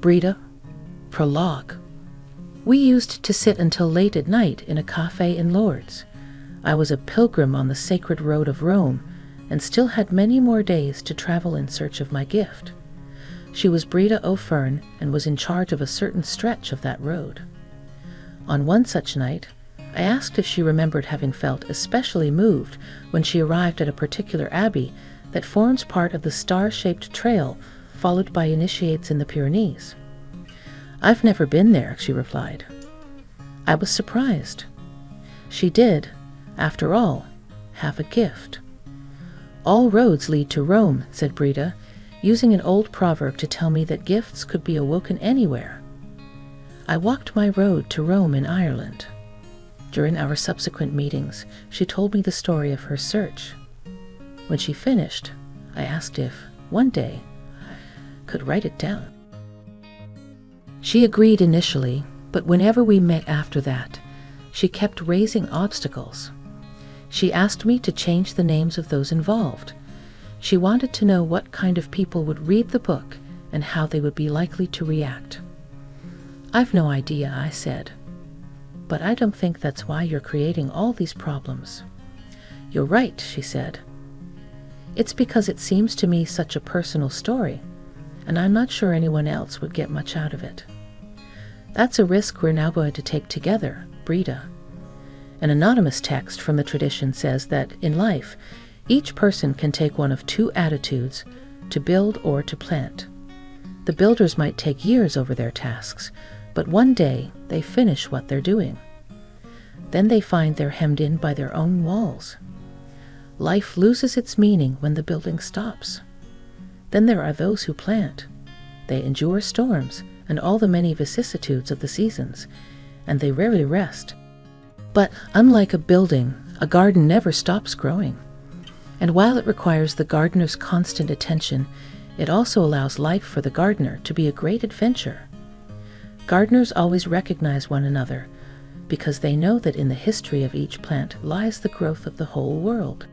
Brida, Prologue. We used to sit until late at night in a cafe in Lourdes. I was a pilgrim on the sacred road of Rome, and still had many more days to travel in search of my gift. She was Brida O'Fern, and was in charge of a certain stretch of that road. On one such night, I asked if she remembered having felt especially moved when she arrived at a particular abbey that forms part of the star-shaped trail followed by initiates in the Pyrenees. "I've never been there," she replied. I was surprised. She did, after all, have a gift. "All roads lead to Rome," said Brida, using an old proverb to tell me that gifts could be awoken anywhere. I walked my road to Rome in Ireland. During our subsequent meetings, she told me the story of her search. When she finished, I asked if, one day, I could write it down. She agreed initially, but whenever we met after that, she kept raising obstacles. She asked me to change the names of those involved. She wanted to know what kind of people would read the book and how they would be likely to react. "I've no idea," I said. "But I don't think that's why you're creating all these problems." "You're right," she said. "It's because it seems to me such a personal story, and I'm not sure anyone else would get much out of it." That's a risk we're now going to take together, Brida. An anonymous text from the tradition says that, in life, each person can take one of two attitudes: to build or to plant. The builders might take years over their tasks, but one day they finish what they're doing. Then they find they're hemmed in by their own walls. Life loses its meaning when the building stops. Then there are those who plant. They endure storms and all the many vicissitudes of the seasons, and they rarely rest. But unlike a building, a garden never stops growing. And while it requires the gardener's constant attention, it also allows life for the gardener to be a great adventure. Gardeners always recognize one another because they know that in the history of each plant lies the growth of the whole world.